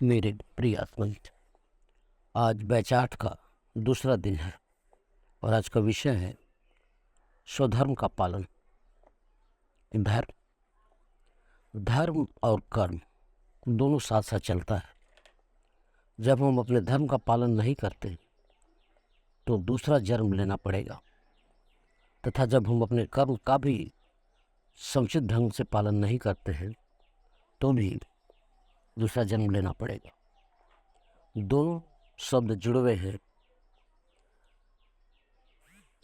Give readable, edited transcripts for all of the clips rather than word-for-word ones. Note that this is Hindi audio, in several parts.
मेरे प्रिय आत्ममित्र, आज बैच 8 का दूसरा दिन है और आज का विषय है स्वधर्म का पालन। धर्म और कर्म दोनों साथ साथ चलता है। जब हम अपने धर्म का पालन नहीं करते तो दूसरा जन्म लेना पड़ेगा, तथा जब हम अपने कर्म का भी समुचित ढंग से पालन नहीं करते हैं तो भी दूसरा जन्म लेना पड़ेगा। दोनों शब्द जुड़े हुए हैं।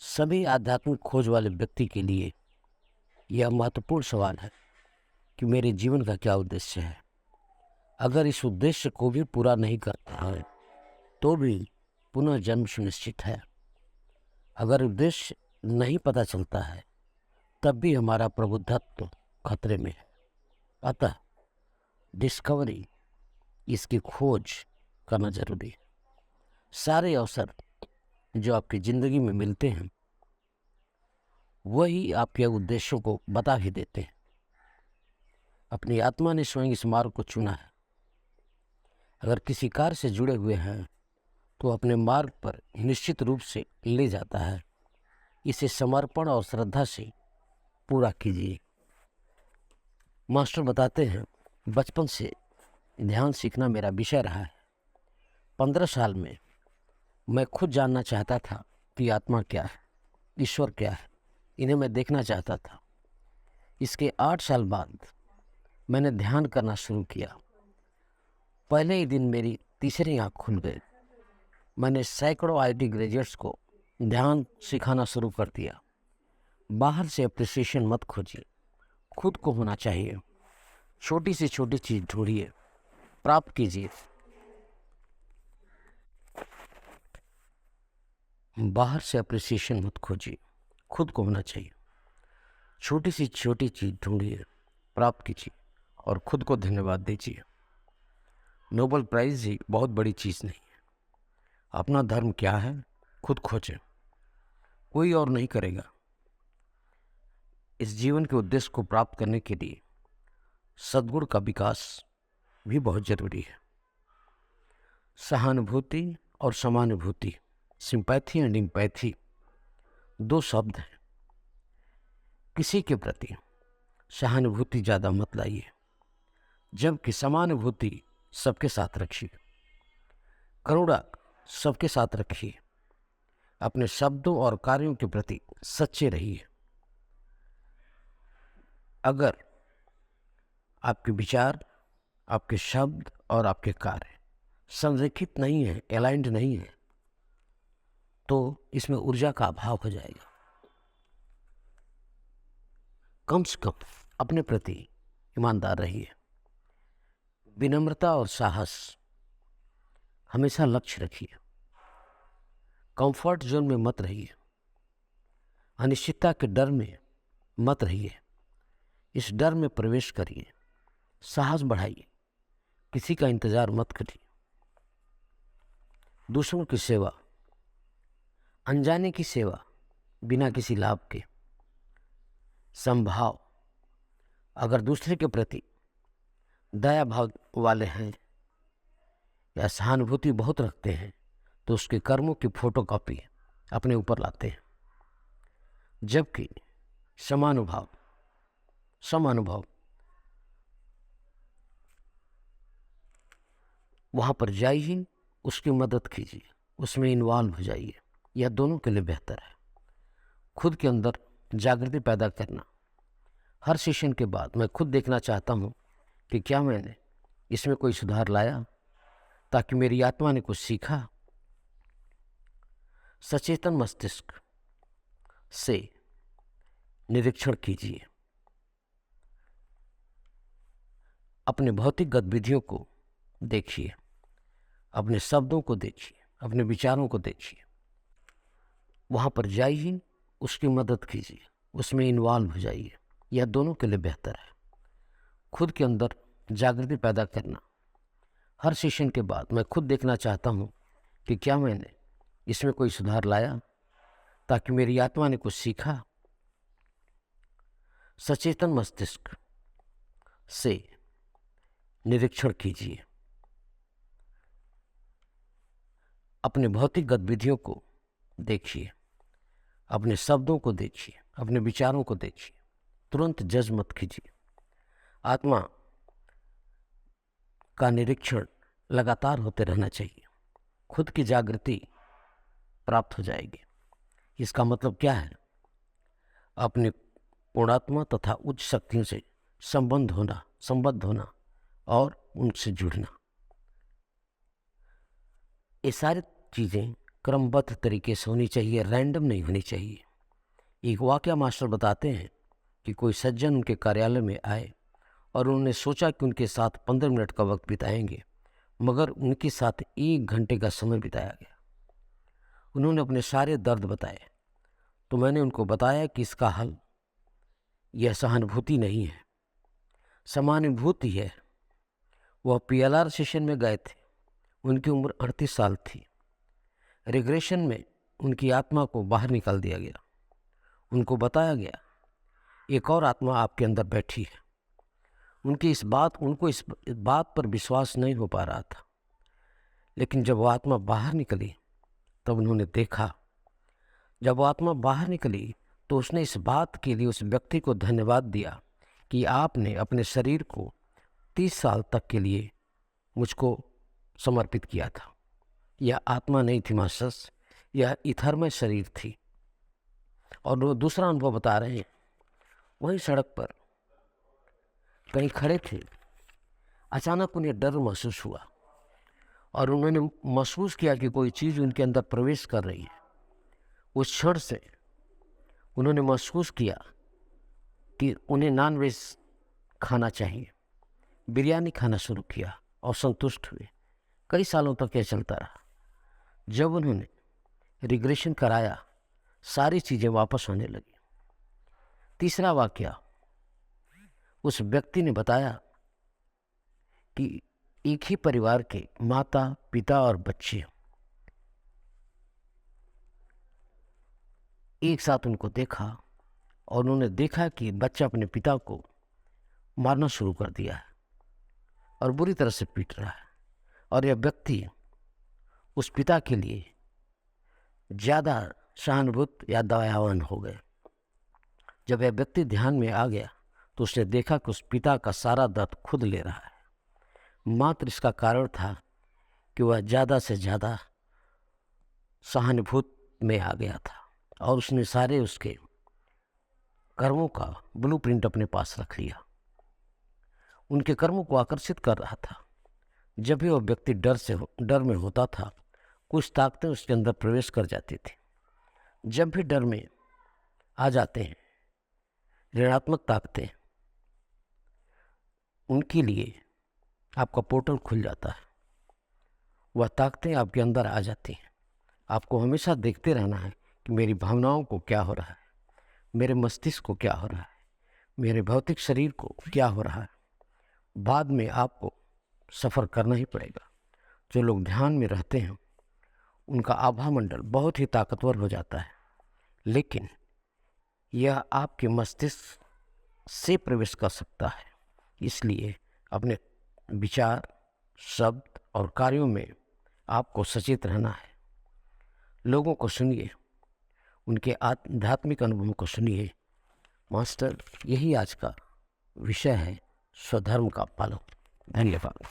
सभी आध्यात्मिक खोज वाले व्यक्ति के लिए यह महत्वपूर्ण सवाल है कि मेरे जीवन का क्या उद्देश्य है। अगर इस उद्देश्य को भी पूरा नहीं करता है तो भी पुनः जन्म सुनिश्चित है। अगर उद्देश्य नहीं पता चलता है तब भी हमारा प्रबुद्धत्व खतरे में है। अतः डिस्कवरी, इसकी खोज करना जरूरी है। सारे अवसर जो आपकी ज़िंदगी में मिलते हैं वही आपके उद्देश्यों को बता ही देते हैं। अपनी आत्मा ने स्वयं इस मार्ग को चुना है। अगर किसी कार्य से जुड़े हुए हैं तो अपने मार्ग पर निश्चित रूप से ले जाता है। इसे समर्पण और श्रद्धा से पूरा कीजिए। मास्टर बताते हैं, बचपन से ध्यान सीखना मेरा विषय रहा है। 15 साल में मैं खुद जानना चाहता था कि आत्मा क्या है, ईश्वर क्या है। इन्हें मैं देखना चाहता था। इसके 8 साल बाद मैंने ध्यान करना शुरू किया। पहले ही दिन मेरी तीसरी आँख खुल गई। मैंने सैकड़ों आईटी ग्रेजुएट्स को ध्यान सिखाना शुरू कर दिया। बाहर से अप्रिसिएशन मत खोजिए, खुद को होना चाहिए। छोटी से छोटी चीज़ ढूंढिए, प्राप्त कीजिए। बाहर से अप्रिसिएशन मत खोजिए, खुद को होना चाहिए। छोटी सी छोटी चीज़ ढूंढिए, प्राप्त कीजिए और खुद को धन्यवाद दीजिए। नोबेल प्राइज़ ही बहुत बड़ी चीज़ नहीं है। अपना धर्म क्या है, खुद खोजें, कोई और नहीं करेगा। इस जीवन के उद्देश्य को प्राप्त करने के लिए सद्गुण का विकास भी बहुत जरूरी है। सहानुभूति और समानुभूति, सिंपैथी एंड एम्पैथी, दो शब्द हैं। किसी के प्रति सहानुभूति ज़्यादा मत लाइए, जबकि समानुभूति सबके साथ रखिए। करुणा सबके साथ रखिए। अपने शब्दों और कार्यों के प्रति सच्चे रहिए। अगर आपके विचार, आपके शब्द और आपके कार्य संरेखित नहीं है, अलाइंड नहीं है, तो इसमें ऊर्जा का अभाव हो जाएगा। कम से कम अपने प्रति ईमानदार रहिए। विनम्रता और साहस, हमेशा लक्ष्य रखिए। कंफर्ट जोन में मत रहिए। अनिश्चितता के डर में मत रहिए। इस डर में प्रवेश करिए। साहस बढ़ाइए। किसी का इंतजार मत करिए। दूसरों की सेवा, अनजाने की सेवा, बिना किसी लाभ के। संभाव, अगर दूसरे के प्रति दया भाव वाले हैं या सहानुभूति बहुत रखते हैं तो उसके कर्मों की फोटोकॉपी अपने ऊपर लाते हैं। जबकि समानुभाव वहाँ पर जाइए, उसकी मदद कीजिए, उसमें इन्वॉल्व हो जाइए। यह दोनों के लिए बेहतर है। खुद के अंदर जागृति पैदा करना। हर सेशन के बाद मैं खुद देखना चाहता हूँ कि क्या मैंने इसमें कोई सुधार लाया, ताकि मेरी आत्मा ने कुछ सीखा। सचेतन मस्तिष्क से निरीक्षण कीजिए। अपने भौतिक गतिविधियों को देखिए, अपने शब्दों को देखिए, अपने विचारों को देखिए। वहाँ पर जाइए, उसकी मदद कीजिए, उसमें इन्वॉल्व हो जाइए। यह दोनों के लिए बेहतर है। खुद के अंदर जागृति पैदा करना। हर सेशन के बाद मैं खुद देखना चाहता हूँ कि क्या मैंने इसमें कोई सुधार लाया, ताकि मेरी आत्मा ने कुछ सीखा। सचेतन मस्तिष्क से निरीक्षण कीजिए। अपने भौतिक गतिविधियों को देखिए, अपने शब्दों को देखिए, अपने विचारों को देखिए, तुरंत जज मत कीजिए। आत्मा का निरीक्षण लगातार होते रहना चाहिए, खुद की जागृति प्राप्त हो जाएगी। इसका मतलब क्या है? अपने पूर्णात्मा तथा उच्च शक्तियों से संबद्ध होना और उनसे जुड़ना। ये सारी चीज़ें क्रमबद्ध तरीके से होनी चाहिए, रैंडम नहीं होनी चाहिए। एक वाकया मास्टर बताते हैं कि कोई सज्जन उनके कार्यालय में आए और उन्होंने सोचा कि उनके साथ 15 मिनट का वक्त बिताएंगे, मगर उनके साथ 1 घंटे का समय बिताया गया। उन्होंने अपने सारे दर्द बताए, तो मैंने उनको बताया कि इसका हल यह सहानुभूति नहीं है, समानुभूति है। वह PLR सेशन में गए थे, उनकी उम्र 38 साल थी। रिग्रेशन में उनकी आत्मा को बाहर निकाल दिया गया। उनको बताया गया एक और आत्मा आपके अंदर बैठी है। उनको इस बात पर विश्वास नहीं हो पा रहा था, लेकिन जब वो आत्मा बाहर निकली तब उन्होंने देखा। जब वो आत्मा बाहर निकली तो उसने इस बात के लिए उस व्यक्ति को धन्यवाद दिया कि आपने अपने शरीर को 30 साल तक के लिए मुझको समर्पित किया था। यह आत्मा नहीं थी मास्टर्स, यह ईथरमय शरीर थी। और वो दूसरा अनुभव बता रहे हैं, वहीं सड़क पर कहीं खड़े थे, अचानक उन्हें डर महसूस हुआ और उन्होंने महसूस किया कि कोई चीज़ उनके अंदर प्रवेश कर रही है। उस क्षण से उन्होंने महसूस किया कि उन्हें नॉनवेज खाना चाहिए। बिरयानी खाना शुरू किया और संतुष्ट हुए। कई सालों तक यह चलता रहा। जब उन्होंने रिग्रेशन कराया, सारी चीज़ें वापस आने लगी। तीसरा वाकया, उस व्यक्ति ने बताया कि एक ही परिवार के माता पिता और बच्चे एक साथ उनको देखा और उन्होंने देखा कि बच्चा अपने पिता को मारना शुरू कर दिया है और बुरी तरह से पीट रहा है। और यह व्यक्ति उस पिता के लिए ज़्यादा सहानुभूत या दयावान हो गए। जब यह व्यक्ति ध्यान में आ गया तो उसने देखा कि उस पिता का सारा दर्द खुद ले रहा है। मात्र इसका कारण था कि वह ज़्यादा से ज़्यादा सहानुभूत में आ गया था और उसने सारे उसके कर्मों का ब्लूप्रिंट अपने पास रख लिया। उनके कर्मों को आकर्षित कर रहा था। जब भी वह व्यक्ति डर में होता था, कुछ ताकतें उसके अंदर प्रवेश कर जाती थी। जब भी डर में आ जाते हैं ऋणात्मक ताकतें, उनके लिए आपका पोर्टल खुल जाता है। वह ताकतें आपके अंदर आ जाती हैं। आपको हमेशा देखते रहना है कि मेरी भावनाओं को क्या हो रहा है, मेरे मस्तिष्क को क्या हो रहा है, मेरे भौतिक शरीर को क्या हो रहा है। बाद में आपको सफ़र करना ही पड़ेगा। जो लोग ध्यान में रहते हैं उनका आभा मंडल बहुत ही ताकतवर हो जाता है, लेकिन यह आपके मस्तिष्क से प्रवेश कर सकता है। इसलिए अपने विचार, शब्द और कार्यों में आपको सचेत रहना है। लोगों को सुनिए, उनके आध्यात्मिक अनुभवों को सुनिए। मास्टर, यही आज का विषय है, स्वधर्म का पालन। धन्यवाद।